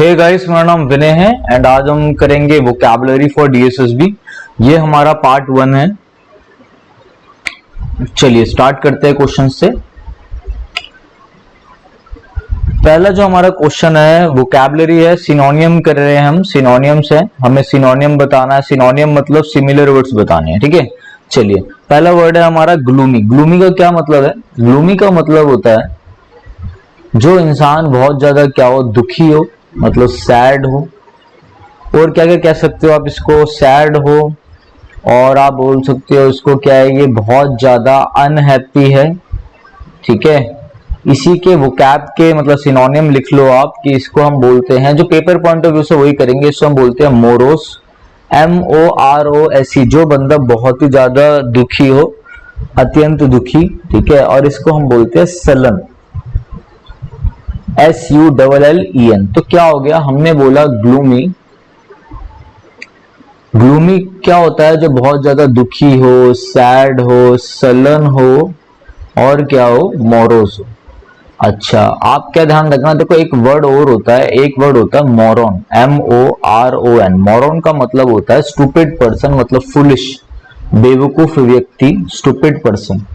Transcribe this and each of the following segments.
Hey guys, मेरा नाम विनय है एंड आज हम करेंगे वोकैबुलरी फॉर डीएसएसबी। ये हमारा पार्ट 1 है। चलिए स्टार्ट करते हैं क्वेश्चन से। पहला जो हमारा क्वेश्चन है वोकैबुलरी है, सिनोनियम कर रहे हैं हम। सिनोनियम्स है, हमें सिनोनियम बताना है। सिनोनियम मतलब सिमिलर वर्ड्स बताने हैं, ठीक है। चलिए पहला वर्ड है हमारा ग्लूमी। ग्लूमी का क्या मतलब है? ग्लूमी का मतलब होता है जो इंसान बहुत ज्यादा क्या हो, दुखी हो, मतलब सैड हो। और क्या क्या कह सकते हो आप इसको, सैड हो, और आप बोल सकते हो इसको क्या है, ये बहुत ज्यादा अनहैप्पी है, ठीक है। इसी के वोकैब के मतलब सिनोनियम लिख लो आप कि इसको हम बोलते हैं, जो पेपर पॉइंट ऑफ व्यू से वही करेंगे, इसको हम बोलते हैं मोरोस। MOROSE, जो बंदा बहुत ही ज्यादा दुखी हो, अत्यंत दुखी, ठीक है। और इसको हम बोलते हैं सलन, SULLEN। तो क्या हो गया, हमने बोला ग्लूमी। ग्लूमी क्या होता है? जो बहुत ज्यादा दुखी हो, सैड हो, सलन हो, और क्या हो, मोरोस हो। अच्छा, आप क्या ध्यान रखना, देखो एक वर्ड और होता है, एक वर्ड होता है मोरॉन, MORON। मोरॉन का मतलब होता है स्टूपिड पर्सन, मतलब फुलिश, बेवकूफ व्यक्ति, स्टूपिड पर्सन।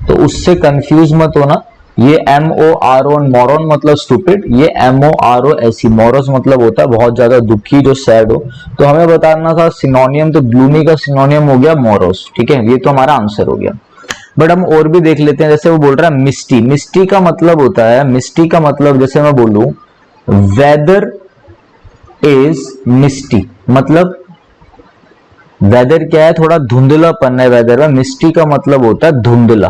तो उससे कंफ्यूज मत होना। ये MORON, मोरॉन मतलब स्टूपिड, ये MOROSE, मोरोस मतलब होता है बहुत ज्यादा दुखी, जो सैड हो। तो हमें बताना था सिनोनियम, तो ग्लूमी का सिनोनियम हो गया मोरोस, ठीक है। ये तो हमारा आंसर हो गया। बट हम और भी देख लेते हैं। जैसे वो बोल रहा है मिस्टी। मिस्टी का मतलब होता है, मिस्टी का मतलब जैसे मैं बोलूं वेदर इज मिस्टी, मतलब वेदर क्या है, थोड़ा धुंधलापन है वेदर में। मिस्टी का मतलब होता है धुंधला,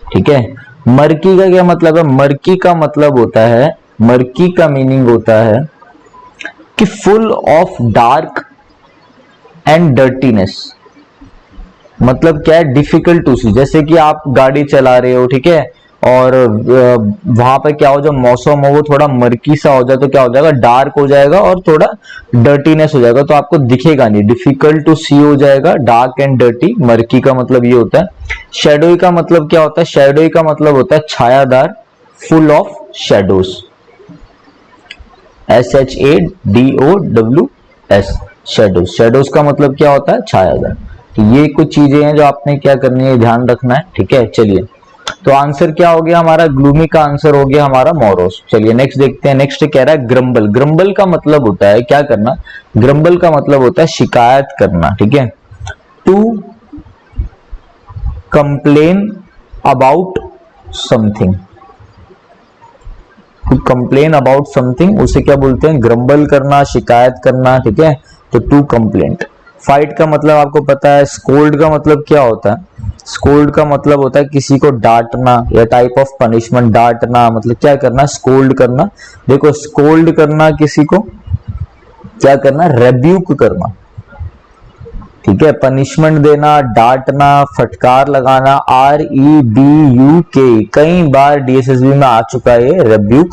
ठीक है। मर्की का क्या मतलब है? मर्की का मतलब होता है, मर्की का मीनिंग होता है कि full of dark and dirtiness. मतलब क्या है, डिफिकल्ट टू सी। जैसे कि आप गाड़ी चला रहे हो, ठीक है, और वहां पर क्या हो, जो मौसम हो वो थोड़ा मर्की सा हो जाए तो क्या हो जाएगा, डार्क हो जाएगा और थोड़ा डर्टीनेस हो जाएगा, तो आपको दिखेगा नहीं, डिफिकल्ट टू सी हो जाएगा, डार्क एंड डर्टी। मर्की का मतलब ये होता है। शैडोई का मतलब क्या होता है? शैडोई का मतलब होता है छायादार, full of shadows, SHADOWS, shadows. Shadows का मतलब क्या होता है? छायादार। तो ये कुछ चीजें हैं जो आपने क्या करनी है, ध्यान रखना है, ठीक है। चलिए तो आंसर क्या हो गया हमारा, ग्लूमी का आंसर हो गया हमारा मोरोस। चलिए नेक्स्ट देखते हैं। नेक्स्ट कह रहा है ग्रम्बल। ग्रम्बल का मतलब होता है क्या करना, ग्रम्बल का मतलब होता है शिकायत करना, ठीक है। To complain about something, to complain about something, उसे क्या बोलते हैं, ग्रम्बल करना, शिकायत करना, ठीक है। तो टू कंप्लेंट। फाइट का मतलब आपको पता है। स्कोल्ड का मतलब क्या होता है? स्कोल्ड का मतलब होता है किसी को डांटना या टाइप ऑफ पनिशमेंट। डांटना मतलब क्या करना, स्कोल्ड करना। देखो स्कोल्ड करना किसी को क्या करना, रेब्यूक करना, ठीक है। पनिशमेंट देना, डांटना, फटकार लगाना, REBUK, कई बार डीएसएसबी में आ चुका है ये रेब्यूक।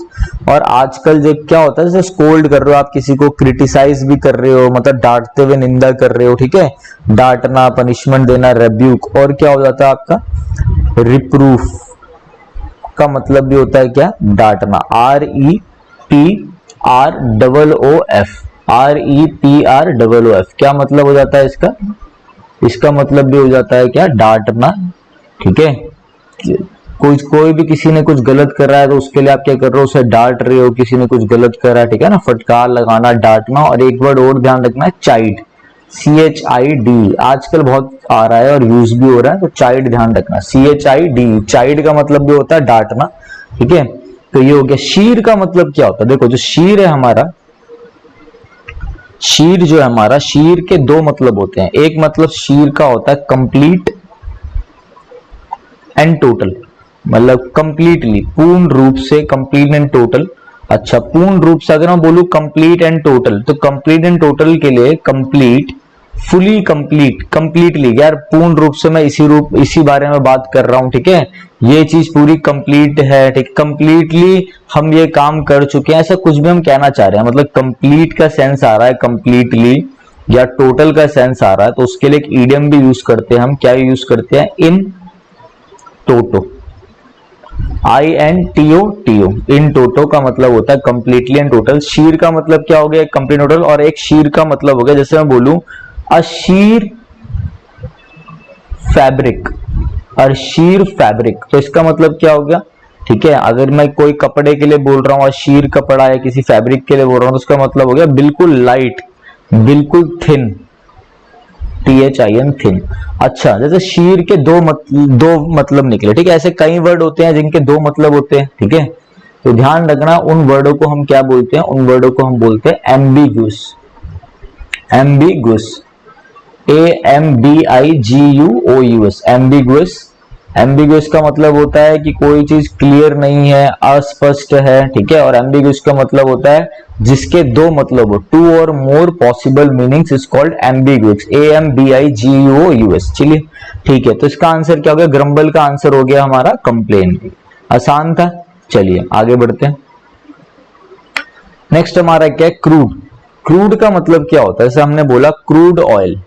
और आजकल जो क्या होता है, जैसे स्कोल्ड कर रहे हो आप किसी को, क्रिटिसाइज भी कर रहे हो, मतलब डांटते हुए निंदा कर रहे हो, ठीक है। डांटना, पनिशमेंट देना, रेब्यूक। और क्या हो जाता है आपका, रिप्रूफ का मतलब भी होता है क्या, डांटना, REPROOF। क्या मतलब हो जाता है इसका? इसका मतलब भी हो जाता है क्या, डांटना, ठीक है। कोई भी किसी ने कुछ गलत कर रहा है तो उसके लिए आप क्या कर रहे हो, उसे डांट रहे हो। किसी ने कुछ गलत करा है, ठीक है ना, फटकार लगाना, डांटना। और एक वर्ड और ध्यान रखना है, चाइड, CHID, आजकल बहुत आ रहा है और यूज भी हो रहा है, तो चाइड ध्यान रखना, CHID। चाइड का मतलब भी होता है डांटना, ठीक है। तो ये हो गया। शीर का मतलब क्या होता है? देखो जो शीर है हमारा, शीर जो है हमारा, शीर के दो मतलब होते हैं। एक मतलब शीर का होता है कंप्लीट एंड टोटल, मतलब कंप्लीटली, पूर्ण रूप से, कंप्लीट एंड टोटल। अच्छा, पूर्ण रूप से अगर मैं बोलूं कंप्लीट एंड टोटल, तो कंप्लीट एंड टोटल के लिए कंप्लीट, फुली कंप्लीट, कंप्लीटली। यार पूर्ण रूप से मैं इसी बारे में बात कर रहा हूं, ठीक है। ये चीज पूरी कंप्लीट है, ठीक, कंप्लीटली हम ये काम कर चुके हैं, ऐसा कुछ भी हम कहना चाह रहे हैं। मतलब कंप्लीट का सेंस आ रहा है कंप्लीटली, या टोटल का सेंस आ रहा है, तो उसके लिए एक ईडियम भी यूज करते हैं हम। क्या यूज करते हैं, इन टोटो, INTOTO, इन टोटो का मतलब होता है कंप्लीटली एंड टोटल। शीर का मतलब क्या हो गया, एक कंप्लीट टोटल, और एक शीर का मतलब हो गया, जैसे मैं बोलूं अ शीर फैब्रिक, अ शीर फैब्रिक, तो इसका मतलब क्या हो गया, ठीक है। अगर मैं कोई कपड़े के लिए बोल रहा हूँ शीर कपड़ा है, किसी फैब्रिक के लिए बोल रहा हूँ, तो उसका मतलब हो गया बिल्कुल लाइट, बिल्कुल थिन, THIN थिन। अच्छा, जैसे शीर के दो मतलब निकले, ठीक है। ऐसे कई वर्ड होते हैं जिनके दो मतलब होते हैं, ठीक है। तो ध्यान रखना, उन वर्डों को हम क्या बोलते हैं, उन वर्डों को हम बोलते हैं ambiguous, ambiguous, AMBIGUOUS, ambiguous. Ambiguous का मतलब होता है कि कोई चीज क्लियर नहीं है, अस्पष्ट है, ठीक है। और एम्बिगुअस का मतलब होता है जिसके दो मतलब हो, टू और मोर possible meanings is called ambiguous, AMBIGUOUS। चलिए ठीक है, तो इसका आंसर क्या हो गया, ग्रम्बल का आंसर हो गया हमारा कंप्लेन। आसान था। चलिए आगे बढ़ते हैं। नेक्स्ट हमारा क्या है, क्रूड। क्रूड का मतलब क्या होता है, जैसे हमने बोला क्रूड ऑयल,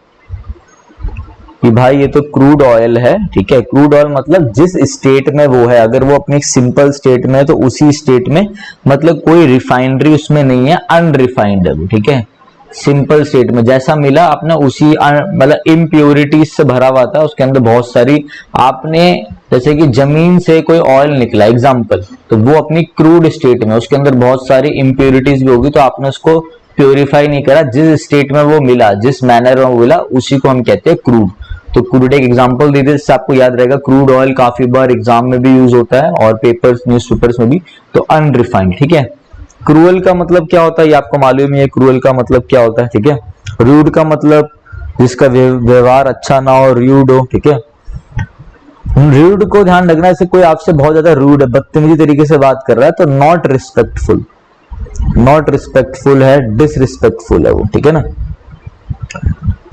कि भाई ये तो क्रूड ऑयल है, ठीक है। क्रूड ऑयल मतलब जिस स्टेट में वो है, अगर वो अपनी सिंपल स्टेट में है तो उसी स्टेट में, मतलब कोई रिफाइनरी उसमें नहीं है, अनरिफाइंड है वो, ठीक है। सिंपल स्टेट में जैसा मिला आपने उसी मतलब इम्प्योरिटीज से भरा हुआ था, उसके अंदर बहुत सारी, आपने जैसे कि जमीन से कोई ऑयल निकला एग्जाम्पल, तो वो अपनी क्रूड स्टेट में, उसके अंदर बहुत सारी इम्प्योरिटीज भी होगी, तो आपने उसको प्योरीफाई नहीं करा, जिस स्टेट में वो मिला, जिस मैनर में वो मिला, उसी को हम कहते हैं क्रूड। तो क्रूड एक एग्जांपल दे दे, जिससे आपको याद रहेगा। क्रूड ऑयल काफी बार एग्जाम में भी यूज होता है और पेपर्स, न्यूज़पेपर्स में भी। तो अनरिफाइंड, ठीक है। क्रूअल का मतलब क्या होता है, ये आपको मालूम ही है, क्रूअल का मतलब क्या होता है, ठीक है। रूड का मतलब जिसका व्यवहार अच्छा ना हो, रूड हो, ठीक है। रूड को ध्यान रखना, जैसे कोई आपसे बहुत ज्यादा रूड है, बदतमीजी तरीके से बात कर रहा है, तो नॉट रिस्पेक्टफुल, नॉट रिस्पेक्टफुल है, डिसरिस्पेक्टफुल है वो, ठीक है ना।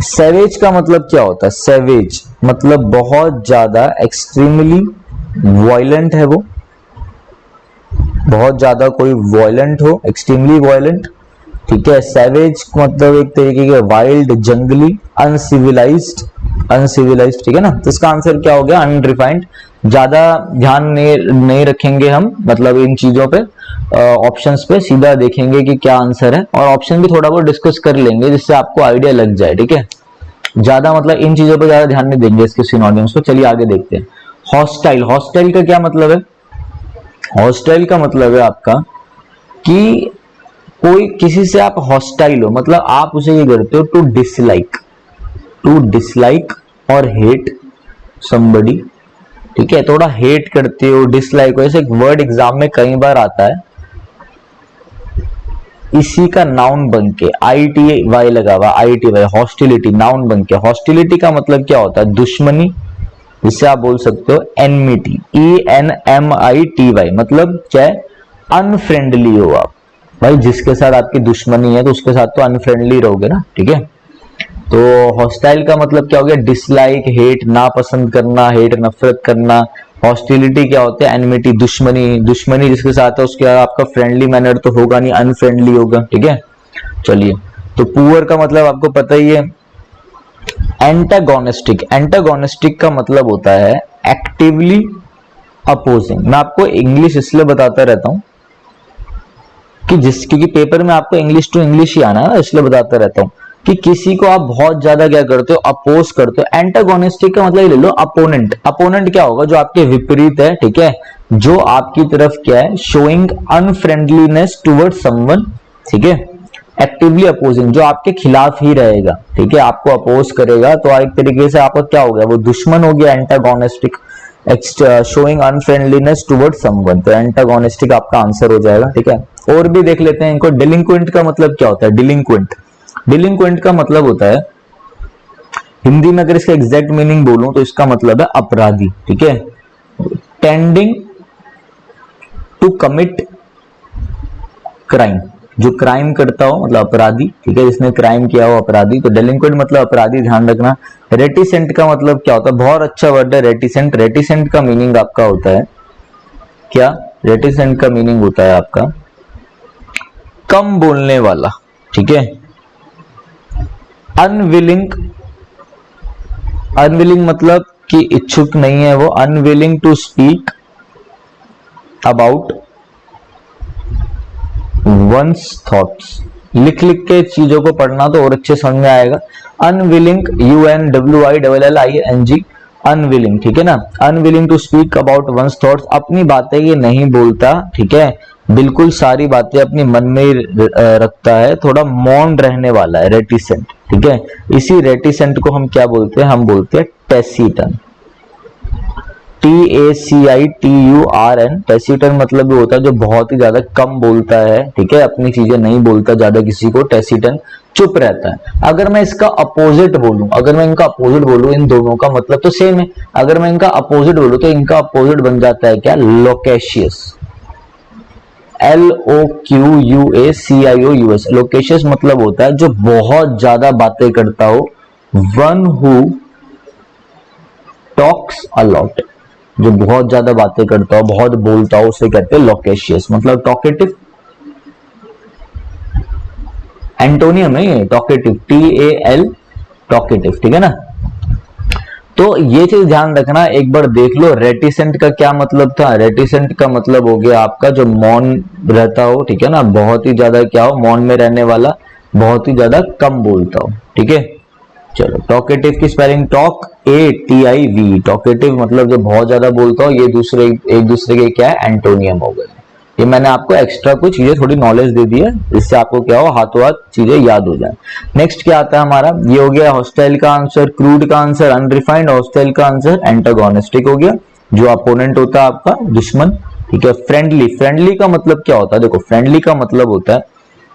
सैवेज का मतलब क्या होता है, सैवेज मतलब बहुत ज्यादा, एक्सट्रीमली वायलेंट है वो, बहुत ज्यादा कोई वायलेंट हो, एक्सट्रीमली वायलेंट, ठीक है। सैवेज मतलब एक तरीके के वाइल्ड, जंगली, अनसिविलाइज्ड, अनसिविलाइज्ड, ठीक है ना। तो इसका आंसर क्या हो गया, अनरिफाइंड। ज्यादा ध्यान नहीं रखेंगे हम, मतलब इन चीजों पे, ऑप्शंस पे सीधा देखेंगे कि क्या आंसर है, और ऑप्शन भी थोड़ा बहुत डिस्कस कर लेंगे जिससे आपको आइडिया लग जाए, ठीक है। ज्यादा मतलब इन चीजों पे ज्यादा ध्यान नहीं देंगे इसके सिनोनिम्स को। चलिए आगे देखते हैं। हॉस्टाइल, हॉस्टाइल का क्या मतलब है, हॉस्टाइल का मतलब है आपका कि कोई किसी से आप हॉस्टाइल हो, मतलब आप उसे ये करते हो टू डिसलाइक, टू डिसलाइक और हेट समबडी, ठीक है। थोड़ा हेट करते हो, डिसलाइक हो, ऐसे एक वर्ड एग्जाम में कई बार आता है, इसी का नाउन बन के ITY लगा हुआ, ITY, हॉस्टिलिटी, नाउन बन के। हॉस्टिलिटी का मतलब क्या होता है, दुश्मनी, जिससे आप बोल सकते हो एनमिटी, ENMITY, मतलब चाहे अनफ्रेंडली हो आप, भाई जिसके साथ आपकी दुश्मनी है तो उसके साथ तो अनफ्रेंडली रहोगे ना, ठीक है। तो हॉस्टाइल का मतलब क्या हो गया, डिसलाइक, हेट, नापसंद करना, हेट नफरत करना। हॉस्टिलिटी क्या होता है, एनिमिटी, दुश्मनी, दुश्मनी जिसके साथ है उसके आपका फ्रेंडली मैनर तो होगा नहीं, अनफ्रेंडली होगा, ठीक है। चलिए, तो पुअर का मतलब आपको पता ही है, एंटागोनिस्टिक, एंटागोनिस्टिक का मतलब होता है एक्टिवली अपोजिंग। मैं आपको इंग्लिश इसलिए बताता रहता हूं कि क्योंकि पेपर में आपको इंग्लिश टू इंग्लिश ही आना है, इसलिए बताता रहता हूं कि किसी को आप बहुत ज्यादा क्या करते हो, अपोज करते हो। एंटागोनिस्टिक का मतलब ले लो अपोनेंट, अपोनेंट क्या होगा, जो आपके विपरीत है, ठीक है, जो आपकी तरफ क्या है, शोइंग अनफ्रेंडलीनेस टुवर्ड समवन, ठीक है। एक्टिवली अपोजिंग, जो आपके खिलाफ ही रहेगा, ठीक है, आपको अपोज करेगा, तो एक तरीके से आपका क्या हो गया, वो दुश्मन हो गया, antagonistic. Showing unfriendliness toward someone, तो एंटागोनिस्टिक आपका आंसर हो जाएगा, ठीक है। और भी देख लेते हैं इनको। डिलिंक्वेंट का मतलब क्या होता है, डिलिंक्वेंट, डिलिंक्वेंट का मतलब होता है, हिंदी में अगर इसका एग्जैक्ट मीनिंग बोलूं तो इसका मतलब है अपराधी, ठीक है। टेंडिंग टू कमिट क्राइम, जो क्राइम करता हो मतलब अपराधी, ठीक है, जिसने क्राइम किया हो अपराधी, तो डेलिंक्वेंट मतलब अपराधी, ध्यान रखना। रेटिसेंट का मतलब क्या होता है, बहुत अच्छा वर्ड है रेटिसेंट। रेटिसेंट का मीनिंग आपका होता है क्या, रेटिसेंट का मीनिंग होता है आपका कम बोलने वाला, ठीक है। अनविलिंग, अनविलिंग मतलब कि इच्छुक नहीं है वो, unwilling to speak about one's thoughts. लिख लिख के चीजों को पढ़ना तो और अच्छे समझ में आएगा। अनविलिंग, UNWILLING, अनविलिंग, ठीक है ना। Unwilling to speak about one's thoughts, अपनी बातें ये नहीं बोलता, ठीक है, बिल्कुल सारी बातें अपने मन में ही रखता है, थोड़ा मौन रहने वाला है, रेटिसेंट, ठीक है। इसी रेटिसेंट को हम क्या बोलते हैं, हम बोलते हैं टैसीटन, TACITURN। टैसीटन मतलब ये होता है जो बहुत ही ज्यादा कम बोलता है, ठीक है, अपनी चीजें नहीं बोलता ज्यादा किसी को, टैसीटन चुप रहता है। अगर मैं इसका अपोजिट बोलूं, अगर मैं इनका अपोजिट बोलूं, इन दोनों का मतलब तो सेम है, अगर मैं इनका अपोजिट बोलूं तो इनका अपोजिट बन जाता है क्या, लोकेशियस, LOQUACIOUS। लोकेशियस मतलब होता है जो बहुत ज्यादा बातें करता हो, one who talks a lot, जो बहुत ज्यादा बातें करता हो, बहुत बोलता हो, उसे कहते हैं लोकेशियस, मतलब टॉकेटिव। एंटोनियम है ये टॉकेटिव, TAL, टॉकेटिव, ठीक है ना। तो ये चीज ध्यान रखना, एक बार देख लो रेटिसेंट का क्या मतलब था। रेटिसेंट का मतलब हो गया आपका जो मौन रहता हो, ठीक है ना, बहुत ही ज्यादा क्या हो, मौन में रहने वाला, बहुत ही ज्यादा कम बोलता हो, ठीक है। चलो, टॉकेटिव की स्पेलिंग टॉक, ATIV, टॉकेटिव मतलब जो बहुत ज्यादा बोलता हो, ये एक दूसरे के क्या है, एंटोनियम हो गए। ये मैंने आपको एक्स्ट्रा कुछ चीजें थोड़ी नॉलेज दे दी है, इससे आपको क्या हो, हाथों हाथ चीजें याद हो जाए। नेक्स्ट क्या आता है हमारा, ये हो गया हॉस्टाइल का आंसर, क्रूड का आंसर अनरिफाइंड, हॉस्टाइल का आंसर एंटागोनिस्टिक हो गया, जो अपोनेंट होता है आपका दुश्मन, ठीक है। फ्रेंडली, फ्रेंडली का मतलब क्या होता है, देखो फ्रेंडली का मतलब होता है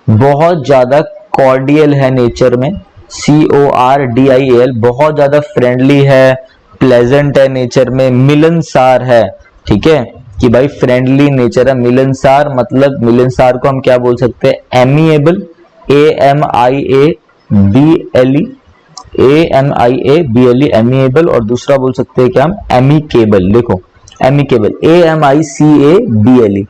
बहुत ज्यादा कॉर्डियल है नेचर में, CORDIAL, बहुत ज्यादा फ्रेंडली है, प्लेजेंट है नेचर में, मिलनसार है, ठीक है, कि भाई फ्रेंडली नेचर है। मिलनसार मतलब, मिलनसार को हम क्या बोल सकते हैं, एमिएबल, AMIABLE, एमिएबल, और दूसरा बोल सकते हैं क्या हम, एमिकेबल। देखो एमिकेबल, AMICABLE।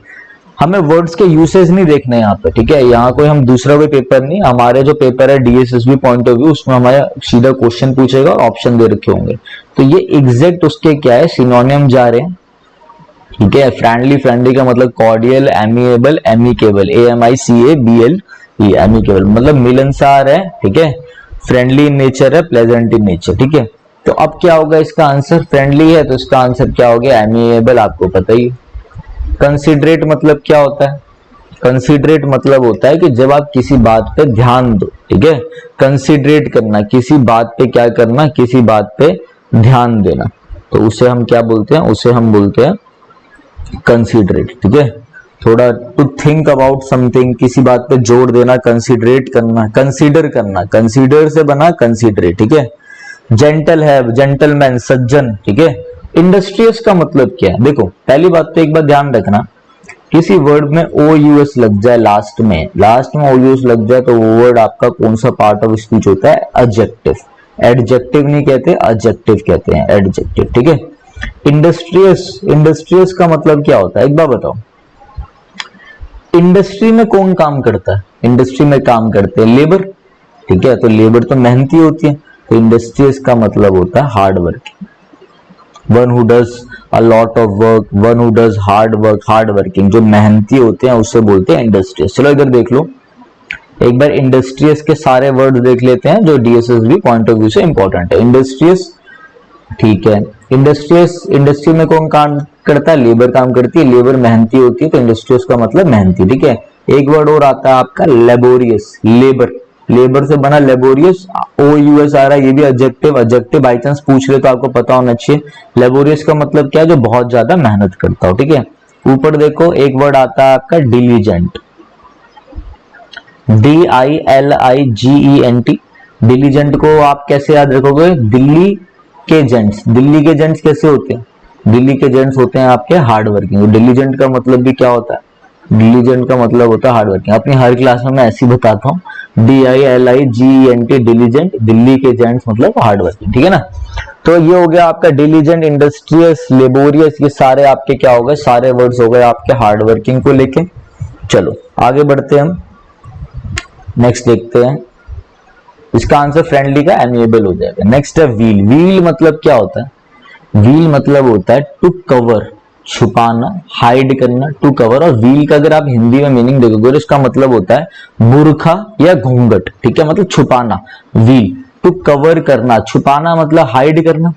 हमें वर्ड्स के यूसेज नहीं देखने यहाँ पे, ठीक है, यहाँ कोई हम दूसरा कोई पेपर नहीं, हमारे जो पेपर है DSSB पॉइंट ऑफ व्यू, उसमें हमारा सीधा क्वेश्चन पूछेगा और ऑप्शन दे रखे होंगे, तो ये एग्जैक्ट उसके क्या है, सिनोनियम जा रहे हैं, ठीक है। फ्रेंडली, फ्रेंडली का मतलब cordial, amiable, amicable, AMICABLE, amicable मतलब मिलनसार है, ठीक है, फ्रेंडली इन नेचर है, प्लेजेंट इन नेचर, ठीक है। तो अब क्या होगा इसका आंसर, फ्रेंडली है तो इसका आंसर क्या हो गया, एमिएबल, आपको पता ही। कंसिडरेट मतलब क्या होता है, कंसिडरेट मतलब होता है कि जब आप किसी बात पे ध्यान दो, ठीक है, कंसिडरेट करना, किसी बात पे क्या करना, किसी बात पे ध्यान देना, तो उसे हम क्या बोलते हैं, उसे हम बोलते हैं कंसिडरेट, ठीक है। थोड़ा टू थिंक अबाउट समथिंग, किसी बात पे जोर देना, कंसिडरेट करना, कंसीडर करना, कंसीडर से बना कंसिडरेट, ठीक है। जेंटल है, जेंटलमैन, सज्जन, ठीक है। इंडस्ट्रियस का मतलब क्या है, देखो पहली बात तो एक बात ध्यान रखना, किसी वर्ड में OUS लग जाए लास्ट में OUS लग जाए तो वो वर्ड आपका कौन सा पार्ट ऑफ स्पीच होता है, एडजेक्टिव। एडजेक्टिव नहीं कहते, एडजेक्टिव कहते हैं, एडजेक्टिव, ठीक है। इंडस्ट्रियस, इंडस्ट्रियस का मतलब क्या होता है, एक बार बताओ, इंडस्ट्री में कौन काम करता है, इंडस्ट्री में काम करते हैं लेबर, ठीक है, तो लेबर तो मेहनती होती है, तो इंडस्ट्रियस का मतलब होता है hard working, one who does a lot of work, one who does hard work, hard working, जो मेहनती होते हैं उसे बोलते हैं इंडस्ट्रियस। चलो इधर देख लो, एक बार इंडस्ट्रियस के सारे वर्ड देख लेते हैं जो DSSB पॉइंट ऑफ व्यू से इंपॉर्टेंट है। इंडस्ट्रियस, ठीक है, इंडस्ट्रियस, इंडस्ट्री में कौन काम करता है, लेबर काम करती है, लेबर मेहनती होती है, तो इंडस्ट्रियस का मतलब मेहनती, ठीक है। एक वर्ड और आता है आपका लेबोरियस, लेबर, लेबर से बना लेबोरियस, OUS आ रहा है, ये भी एडजेक्टिव, एडजेक्टिव बाई चांस पूछ ले तो आपको पता होना चाहिए। लेबोरियस का मतलब क्या है, जो बहुत ज्यादा मेहनत करता हो, ठीक है। ऊपर देखो एक वर्ड आता है आपका डिलीजेंट, DILIGENT, डिलीजेंट को आप कैसे याद रखोगे, दिल्ली के जेंट्स, दिल्ली के जेंट्स कैसे होते हैं, दिल्ली के जेंट्स होते हैं आपके हार्ड वर्किंग। डिलीजेंट का मतलब भी क्या होता है, डिलीजेंट का मतलब होता है हार्ड वर्किंग। अपनी हर क्लास में मैं ऐसे ही बताता हूँ, DILIGENT, डिलीजेंट, दिल्ली के जेंट्स मतलब हार्ड वर्किंग, ठीक है ना। तो ये हो गया आपका डिलीजेंट, इंडस्ट्रियस, लेबोरियस, ये सारे आपके क्या हो गए, सारे वर्ड्स हो गए आपके हार्ड वर्किंग को लेके। चलो आगे बढ़ते हैं, हम नेक्स्ट देखते हैं, इसका आंसर फ्रेंडली का एमिएबल हो जाएगा। नेक्स्ट है व्हील, व्हील मतलब क्या होता है, व्हील मतलब होता है टू कवर, छुपाना, हाइड करना, टू कवर। और व्हील का अगर आप हिंदी में मीनिंग देखोगे तो इसका मतलब होता है बुरखा या घूंघट, ठीक है, मतलब छुपाना। व्हील टू कवर करना, छुपाना मतलब हाइड करना,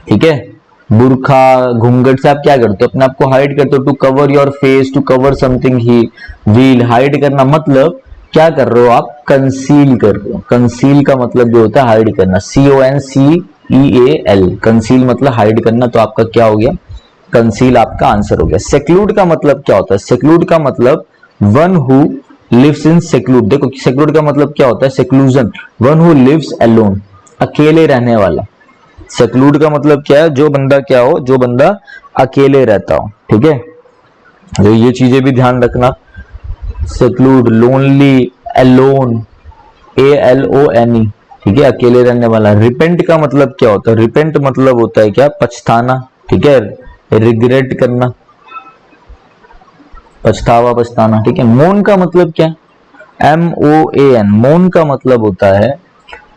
ठीक है। बुरखा घूंघट से आप क्या करते हो, अपने आप को हाइड करते हो। To cover your face, to cover something ही। व्हील हाइड करना मतलब क्या कर रहे हो आप, कंसील कर रहे हो। कंसील का मतलब जो होता है हाइड करना, CONCEAL, कंसील मतलब हाइड करना। तो आपका क्या हो गया, कंसील आपका आंसर हो गया। सेक्लूड का मतलब क्या होता है, सेक्लूड का मतलब one who lives in seclude. देखो सेक्लूड का मतलब क्या होता है, seclusion, one who lives alone, अकेले रहने वाला। सेक्लूड का मतलब क्या है, जो बंदा क्या हो, जो बंदा अकेले रहता हो, ठीक है। तो ये चीजें भी ध्यान रखना। सेक्लूड, लोनली, अलोन, ALONE, ठीक है, अकेले रहने वाला। रिपेंट का मतलब क्या होता है, रिपेंट मतलब होता है क्या, पछताना, ठीक है, रिग्रेट करना, पछतावा, पछताना, ठीक है। मोन का मतलब क्या, MOAN, मोन का मतलब होता है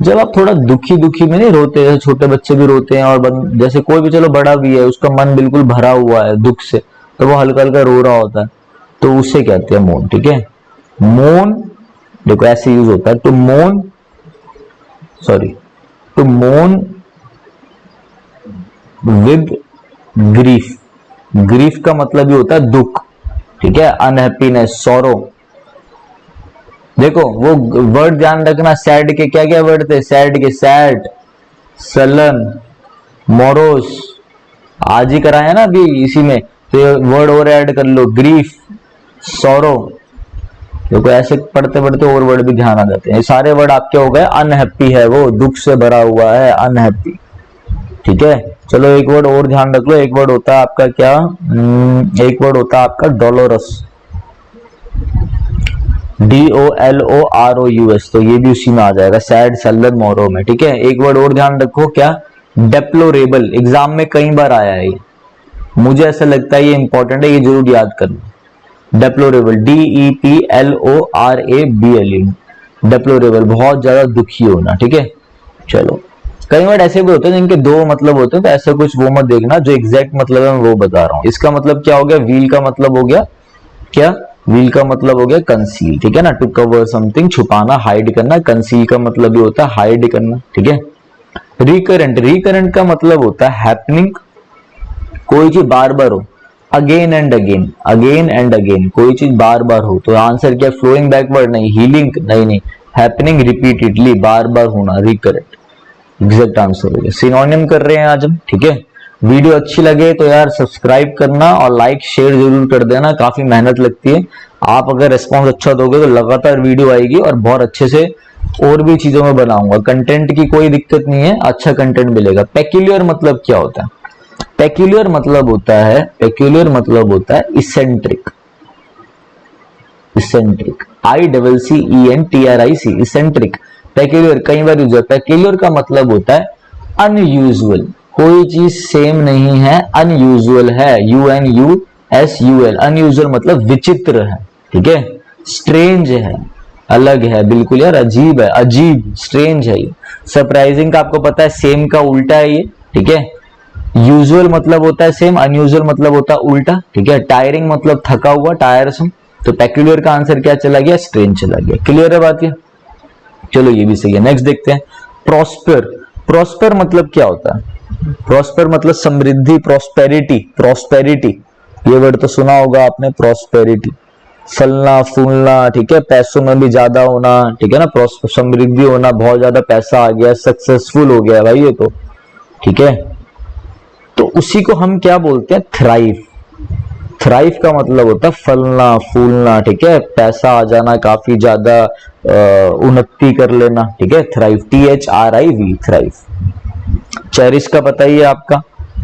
जब आप थोड़ा दुखी दुखी में नहीं रोते, जैसे छोटे बच्चे भी रोते हैं, और जैसे कोई भी चलो बड़ा भी है, उसका मन बिल्कुल भरा हुआ है दुख से, तो वो हल्का हल्का रो रहा होता है, तो उसे कहते हैं मोन, ठीक है। मोन देखो ऐसे यूज होता है, टू मोन, सॉरी, टू मोन विद ग्रीफ। ग्रीफ का मतलब भी होता है दुख, ठीक है, अनहैप्पीनेस, सॉरो। देखो वो वर्ड ध्यान रखना, सैड के क्या क्या वर्ड थे, सैड के सैड, सलन, मोरोस, आज ही कराया ना अभी इसी में, तो वर्ड और ऐड कर लो, ग्रीफ, सॉरो। देखो ऐसे पढ़ते पढ़ते और वर्ड भी ध्यान आ जाते हैं। ये सारे वर्ड आपके हो गए, अनहैप्पी है वो, दुख से भरा हुआ है, अनहैप्पी, ठीक है। चलो एक वर्ड और ध्यान रख लो, एक वर्ड होता है आपका क्या, एक वर्ड होता है आपका डोलोरस, DOLOROUS, तो ये भी उसी में आ जाएगा, सैड, सलन, मोरो में, ठीक है। एक वर्ड और ध्यान रखो क्या, डेप्लोरेबल, एग्जाम में कई बार आया है ये, मुझे ऐसा लगता है ये इंपॉर्टेंट है, ये जरूर याद करना। डेप्लोरेबल, DEPLORABLE, डेप्लोरेबल बहुत ज्यादा दुखी होना, ठीक है। चलो कई वर्ड ऐसे भी होते हैं जिनके दो मतलब होते हैं, तो ऐसा कुछ वो मत देखना, जो एग्जैक्ट मतलब है मैं वो बता रहा हूँ। इसका मतलब क्या हो गया, व्हील का मतलब हो गया क्या, व्हील का मतलब हो गया कंसील, ठीक है ना, टू कवर समथिंग, छुपाना, हाइड करना। कंसील का मतलब भी होता है हाइड करना, ठीक है। रिकरेंट, रिकरेंट का मतलब होता है हैपनिंग, कोई चीज बार बार हो, again and again, again and again, कोई चीज बार बार हो। तो आंसर क्या, फ्लोइंग बैकवर्ड नहीं, हीलिंग नहीं, नहीं, हैपनिंग रिपीटेडली, बार बार होना, रिकरेंट, एग्जैक्ट आंसर हो गया। सिनोनिम कर रहे हैं आज हम, ठीक है। वीडियो अच्छी लगे तो यार सब्सक्राइब करना और लाइक शेयर जरूर कर देना, काफी मेहनत लगती है। आप अगर रिस्पॉन्स अच्छा दोगे तो लगातार वीडियो आएगी और बहुत अच्छे से और भी चीजों में बनाऊंगा। कंटेंट की कोई दिक्कत नहीं है, अच्छा कंटेंट मिलेगा। पेक्यूलियर मतलब क्या होता है, पेक्यूलियर मतलब होता है, पेक्यूलियर मतलब होता है eccentric, eccentric, ICCENTRIC, eccentric, peculiar कई बार यूज है। पेक्यूलियर का मतलब होता है अनयूजुअल, कोई चीज सेम नहीं है, अनयूजुअल है, UNUSUL, अनयूजुअल मतलब विचित्र है, ठीक है। स्ट्रेंज है, अलग है, बिल्कुल यार अजीब है, अजीब, स्ट्रेंज है ये। सरप्राइजिंग का आपको पता है सेम का उल्टा है ये, ठीक है। यूजुअल मतलब होता है सेम, अनयूजुअल मतलब होता है उल्टा, ठीक है। टायरिंग मतलब थका हुआ, टायरसम। तो पेक्यूलियर का आंसर क्या चला गया, स्ट्रेंज चला गया। क्लियर है बात ये, चलो ये भी सही है। नेक्स्ट देखते हैं, प्रॉस्पर। प्रॉस्पर मतलब क्या होता है, प्रॉस्पर मतलब समृद्धि, प्रॉस्पेरिटी, प्रॉस्पेरिटी, ये वर्ड तो सुना होगा आपने, प्रॉस्पेरिटी, फलना फूलना, ठीक है, पैसों में भी ज्यादा होना, ठीक है ना, समृद्धि होना, बहुत ज्यादा पैसा आ गया, सक्सेसफुल हो गया भाई ये तो, ठीक है। तो उसी को हम क्या बोलते हैं, थ्राइव। थ्राइव का मतलब होता है फलना फूलना, ठीक है, पैसा आ जाना, काफी ज्यादा उन्नति कर लेना, ठीक है, थ्राइव, THRIV, थ्राइव। चेरिश का बताइए आपका,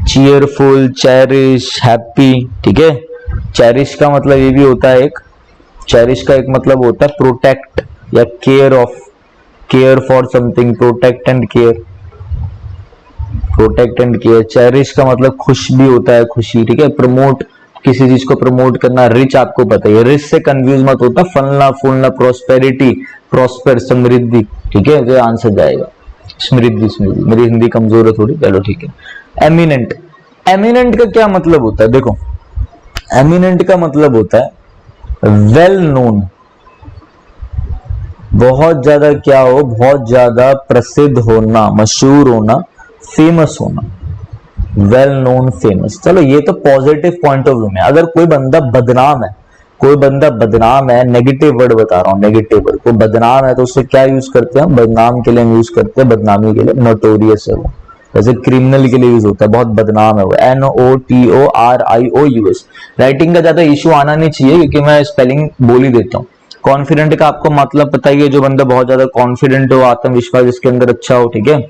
चीयरफुल, चेरिश, हैप्पी, ठीक है। चेरिश का मतलब ये भी होता है एक, चेरिश का एक मतलब होता है प्रोटेक्ट या care of, care for something, protect and care, protect and care. Cherish का मतलब खुश भी होता है, खुशी, ठीक है, प्रमोट, किसी चीज को प्रमोट करना। रिच आपको पता है, रिच से कंफ्यूज मत होता, फलना फूलना, प्रोस्पेरिटी, प्रॉस्पर, समृद्धि, ठीक है, तो आंसर जाएगा समृद्धि, समृद्धि। मेरी हिंदी कमजोर है थोड़ी, चलो ठीक है। एमिनेंट, एमिनेंट का क्या मतलब होता है? देखो, एमिनेंट का मतलब होता है वेल नोन, बहुत ज्यादा क्या हो, बहुत ज्यादा प्रसिद्ध होना, मशहूर होना, फेमस होना, वेल नोन, फेमस। चलो ये तो पॉजिटिव पॉइंट ऑफ व्यू में। अगर कोई बंदा बदनाम है, कोई बंदा बदनाम है, नेगेटिव वर्ड बता रहा हूं, नेगेटिव वर्ड, कोई बदनाम है तो उससे क्या यूज करते हैं? बदनाम के लिए यूज करते हैं, बदनामी के लिए, नोटोरियस है वो, जैसे क्रिमिनल के लिए यूज होता है, बहुत बदनाम है वो, NOTORIOUS। राइटिंग का ज्यादा इशू आना नहीं चाहिए क्योंकि मैं स्पेलिंग बोल ही देता हूँ। कॉन्फिडेंट का आपको मतलब पता ही है, जो बंदा बहुत ज्यादा कॉन्फिडेंट हो, आत्मविश्वास जिसके अंदर अच्छा हो, ठीक है।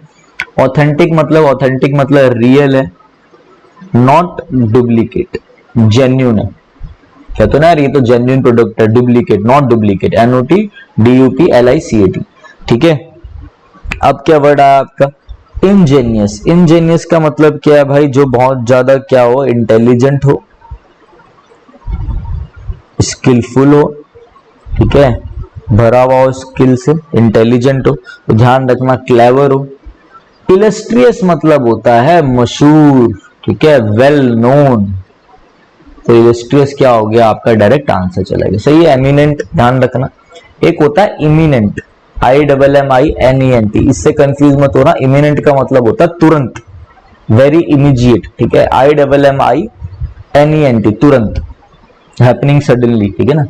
ऑथेंटिक मतलब रियल है, नॉट डुप्लीकेट, जेन्यून है। कहते ना यार ये तो जेन्यून प्रोडक्ट है, डुप्लीकेट, नॉट डुप्लीकेट, NOTDUPLICAT, ठीक है। अब क्या वर्ड आया आपका? इंजेनियस। इंजेनियस का मतलब क्या है भाई? जो बहुत ज्यादा क्या हो, इंटेलिजेंट हो, स्किलफुल हो, ठीक है, भरा हुआ हो स्किल से, इंटेलिजेंट हो, तो ध्यान रखना क्लेवर हो। इलस्ट्रियस मतलब होता है मशहूर, ठीक है, वेल नोन। तो इलस्ट्रियस क्या हो गया आपका? डायरेक्ट आंसर चला गया, सही है। एमिनेंट ध्यान रखना। एक होता है इमिनेंट, IMMINENT, इससे कंफ्यूज मत होना। इमिनेंट का मतलब होता है तुरंत, वेरी इमीडिएट, ठीक है। IMMINENT, तुरंत, हैपनिंग सडनली, ठीक है ना।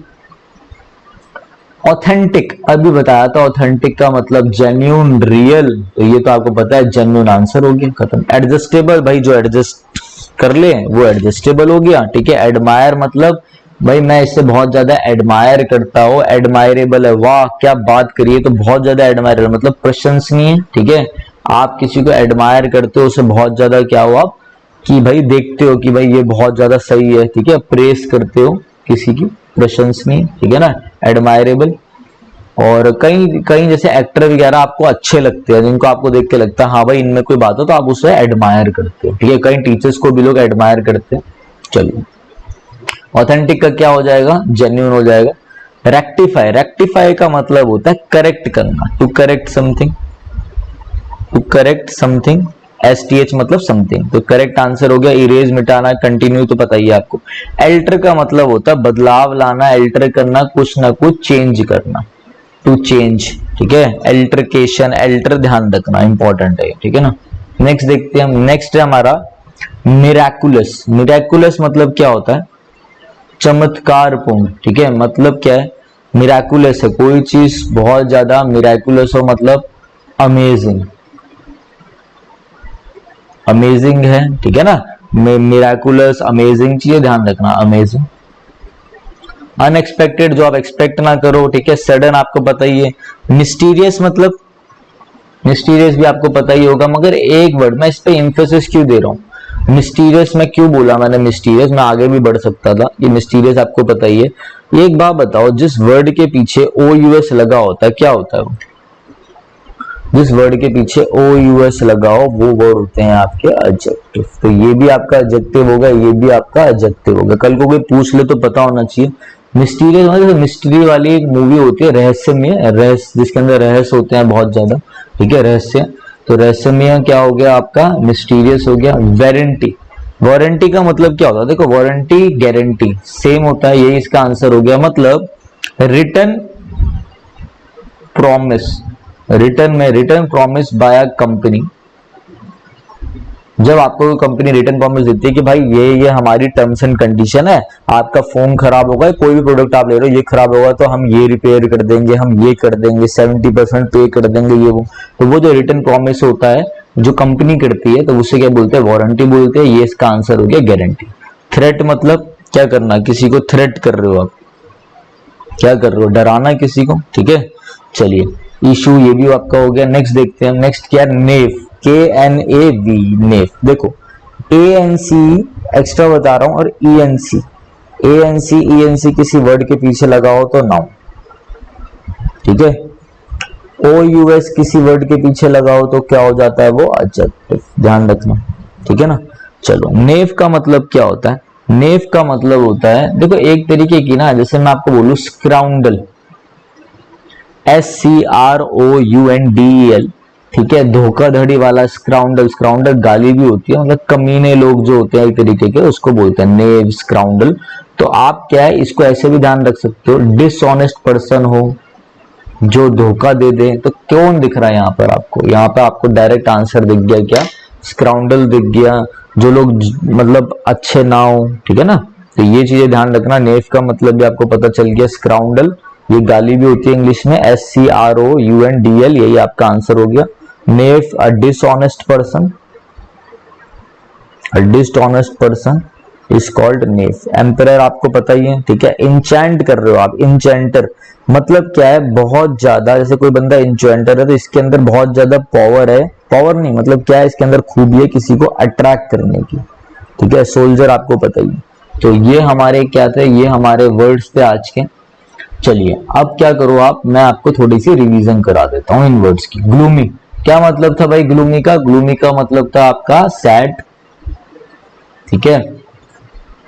ऑथेंटिक अभी बताया था, ऑथेंटिक का मतलब जेन्यून, रियल, तो ये तो आपको पता है, जेन्यून आंसर हो गया, खत्म। एडजस्टेबल, भाई जो एडजस्ट कर ले वो एडजस्टेबल हो गया, ठीक है। एडमायर मतलब भाई मैं इससे बहुत ज्यादा एडमायर करता हूँ, एडमायरेबल है, वाह क्या बात करिए, तो बहुत ज्यादा एडमायरेबल मतलब प्रशंसनीय, ठीक है। आप किसी को एडमायर करते हो, उसे बहुत ज्यादा क्या हो आप, कि भाई देखते हो कि भाई ये बहुत ज्यादा सही है, ठीक है, प्रेस करते हो किसी की, प्रशंसनीय, ठीक है ना, एडमायरेबल। और कई कई जैसे एक्टर वगैरह आपको अच्छे लगते हैं, जिनको आपको देख के लगता है हाँ भाई इनमें कोई बात हो, तो आप उसे एडमायर करते हो, ठीक है। कई टीचर्स को भी लोग एडमायर करते हैं। चलिए, ऑथेंटिक का क्या हो जाएगा? जेन्युइन हो जाएगा। रेक्टिफाई, रेक्टिफाई का मतलब होता है करेक्ट करना, to correct something, to correct something, STH मतलब समथिंग, तो करेक्ट आंसर हो गया। इरेज मिटाना, कंटिन्यू तो पता ही है आपको। एल्टर का मतलब होता है बदलाव लाना, एल्टर करना, कुछ ना कुछ चेंज करना, टू चेंज, ठीक है। एल्टरकेशन, एल्टर ध्यान रखना इंपॉर्टेंट है, ठीक है ना। नेक्स्ट देखते हैं हम। नेक्स्ट है हमारा मिराकुलस। मिराकुलस मतलब क्या होता है? चमत्कारपूर्ण, ठीक है। मतलब क्या है? मिराकुलस है कोई चीज बहुत ज्यादा मिराकुलस हो, मतलब अमेजिंग, अमेजिंग है, ठीक है ना। मिराकुलस अमेजिंग चीज ध्यान रखना, अमेजिंग। अनएक्सपेक्टेड, जो आप एक्सपेक्ट ना करो, ठीक है। सडन आपको पता ही है। मिस्टीरियस मतलब, मिस्टीरियस भी आपको पता ही होगा, मगर एक वर्ड मैं इस पे एम्फेसिस क्यों दे रहा हूँ? मिस्टीरियस में क्यों बोला मैंने मिस्टीरियस? मैं आगे भी बढ़ सकता था, ये मिस्टीरियस आपको पता ही है। एक बात बताओ, जिस वर्ड के पीछे OUS लगा होता है क्या होता है वो? जिस वर्ड के पीछे OUS लगाओ वो वर्ड होते हैं आपके एडजेक्टिव। तो ये भी आपका एडजेक्टिव होगा, ये भी आपका एडजेक्टिव होगा। कल को कोई पूछ ले तो पता होना चाहिए। मिस्टीरियस मतलब मिस्ट्री वाली एक मूवी होती है, रहस्यमय, रहस्य, जिसके अंदर रहस्य होते हैं बहुत ज्यादा, ठीक है, रहस्य। तो रहस्यमय क्या हो गया आपका? मिस्टीरियस हो गया। वारंटी, वारंटी का मतलब क्या होता है? देखो वारंटी गारंटी सेम होता है, यही इसका आंसर हो गया। मतलब रिटर्न प्रॉमिस, रिटर्न में return promise by a company. जब आपको कंपनी रिटर्न प्रॉमिस देती है कि भाई ये हमारी टर्म्स एंड कंडीशन है, आपका फोन खराब होगा, कोई भी प्रोडक्ट आप ले रहे हो, ये खराब होगा तो हम ये रिपेयर कर देंगे, हम ये कर देंगे, 70% पे कर देंगे, ये वो। तो वो जो रिटर्न प्रॉमिस होता है जो कंपनी करती है, तो उससे क्या बोलते हैं? वारंटी बोलते हैं। ये इसका आंसर हो गया गारंटी। थ्रेट मतलब क्या करना? किसी को थ्रेट कर रहे हो आप, क्या कर रहे हो? डराना किसी को, ठीक है। चलिए, इशू ये भी आपका हो गया। नेक्स्ट देखते हैं। नेक्स्ट क्या? नेव, KNAV, नेव। देखो ANC एक्स्ट्रा बता रहा हूं, और ENC किसी वर्ड के पीछे लगाओ तो नाउन, ठीक है। OUS किसी वर्ड के पीछे लगाओ तो क्या हो जाता है? वो एडजेक्टिव, ध्यान रखना, ठीक है ना। चलो, नेव का मतलब क्या होता है? नेव का मतलब होता है, देखो एक तरीके की ना, जैसे मैं आपको बोलूं स्क्राउंडल, SCROUNDEL, ठीक है, धोखाधड़ी वाला स्क्राउंडल, स्क्राउंडल गाली भी होती है, मतलब कमीने लोग जो होते हैं एक तरीके के, उसको बोलते हैं नेव, स्क्राउंडल। तो आप क्या है इसको ऐसे भी ध्यान रख सकते हो, डिसऑनेस्ट पर्सन हो जो धोखा दे दे। तो कौन दिख रहा है यहाँ पर आपको? यहाँ पर आपको डायरेक्ट आंसर दिख गया, क्या? स्क्राउंडल दिख गया, जो लोग मतलब अच्छे ना हो, ठीक है ना। तो ये चीजें ध्यान रखना। नेव का मतलब भी आपको पता चल गया, स्क्राउंडल ये गाली भी होती है इंग्लिश में, SCROUNDL, यही आपका आंसर हो गया। Knave a dishonest person, a dishonest person is called knave. Emperor आपको पता ही है, ठीक है। इंचेंट कर रहे हो आप, इंचेंटर मतलब क्या है? बहुत ज्यादा, जैसे कोई बंदा इंचेंटर है तो इसके अंदर बहुत ज्यादा पावर है, पावर नहीं मतलब क्या है, इसके अंदर खूबी है किसी को अट्रैक्ट करने की, ठीक है। सोल्जर आपको पता ही है। तो ये हमारे क्या थे, ये हमारे वर्ड्स थे आज के। चलिए अब क्या करो आप, मैं आपको थोड़ी सी रिवीजन करा देता हूँ इन वर्ड्स की। ग्लूमी क्या मतलब था भाई? ग्लूमी का, ग्लूमी का मतलब था आपका सैड, ठीक है।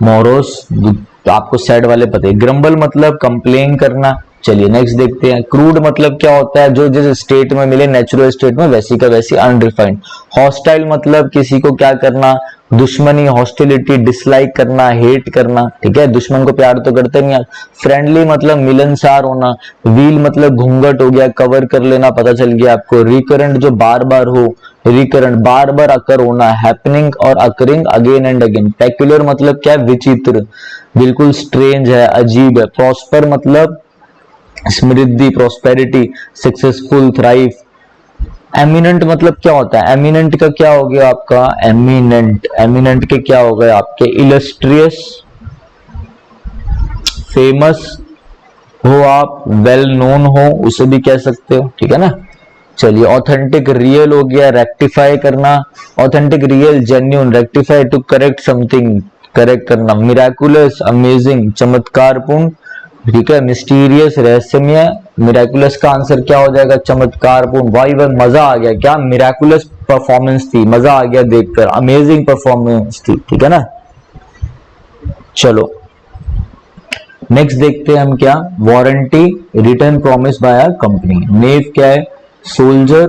मोरोस तो आपको सैड वाले पता है। ग्रम्बल मतलब कंप्लेन करना। चलिए नेक्स्ट देखते हैं। क्रूड मतलब क्या होता है? जो जिस स्टेट में मिले, नेचुरल स्टेट में, वैसी का वैसी, अनरिफाइंड। हॉस्टाइल मतलब किसी को क्या करना? दुश्मनी, हॉस्टिलिटी, डिसलाइक करना, हेट करना, ठीक है। दुश्मन को प्यार तो करते नहीं आप। फ्रेंडली मतलब मिलनसार होना। व्हील मतलब घूंघट हो गया, कवर कर लेना, पता चल गया आपको। रिकरेंट जो बार बार हो, रिकरेंट बार बार अकर होना। हैपनिंग और occurring again and again. Peculiar मतलब क्या? विचित्र, बिल्कुल स्ट्रेंज है, अजीब है। प्रॉस्पर मतलब समृद्धि, प्रोस्पेरिटी, सक्सेसफुल, थ्राइव। एमिनेंट मतलब क्या होता है? एमिनेंट का क्या हो गया आपका? एमिनेंट, एमिनेंट के क्या हो गए आपके? इलस्ट्रियस, फेमस हो आप, वेल नोन हो, उसे भी कह सकते हो, ठीक है ना। चलिए ऑथेंटिक, रियल हो गया, रेक्टिफाई करना। Authentic, real, genuine, rectify to correct something, correct करना। मिराकुलस, अमेजिंग, चमत्कारपूर्ण, ठीक है। मिस्टीरियस, रहस्यमय। मिराकुलस का आंसर क्या हो जाएगा? चमत्कारपूर्ण। भाई वह मजा आ गया, क्या मिराकुलस परफॉर्मेंस थी, मजा आ गया देखकर, अमेजिंग परफॉर्मेंस थी, ठीक है ना। चलो नेक्स्ट देखते हैं हम क्या, warranty, return promise by a company. Knave क्या है? सोल्जर,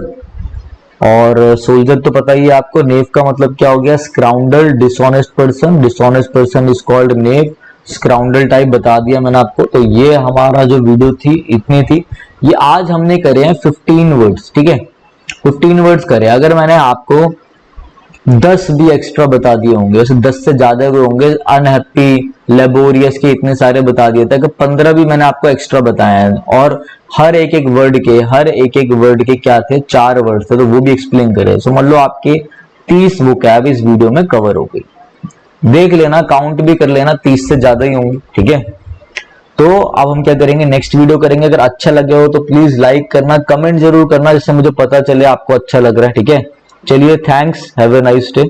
और सोल्जर तो पता ही है आपको। नेव का मतलब क्या हो गया? Scoundrel, dishonest person, dishonest person is called knave. Scoundrel type बता दिया मैंने आपको। तो ये हमारा जो वीडियो थी इतनी थी। ये आज हमने करे हैं 15 वर्ड्स, ठीक है। 15 वर्ड्स करे। अगर मैंने आपको 10 भी एक्स्ट्रा बता दिए होंगे, वैसे 10 से ज्यादा भी होंगे, अनहैप्पी, लेबोरियस के इतने सारे बता दिए थे, कि 15 भी मैंने आपको एक्स्ट्रा बताया है। और हर एक एक वर्ड के, हर एक एक वर्ड के क्या थे? 4 वर्ड थे, तो वो भी एक्सप्लेन करे। सो मान लो आपके 30 वोकैब इस वीडियो में कवर हो गई। देख लेना, काउंट भी कर लेना, 30 से ज्यादा ही होंगी, ठीक है। तो अब हम क्या करेंगे, नेक्स्ट वीडियो करेंगे। अगर अच्छा लगे हो तो प्लीज लाइक करना, कमेंट जरूर करना, जिससे मुझे पता चले आपको अच्छा लग रहा है, ठीक है। चलिए thanks, have a nice day.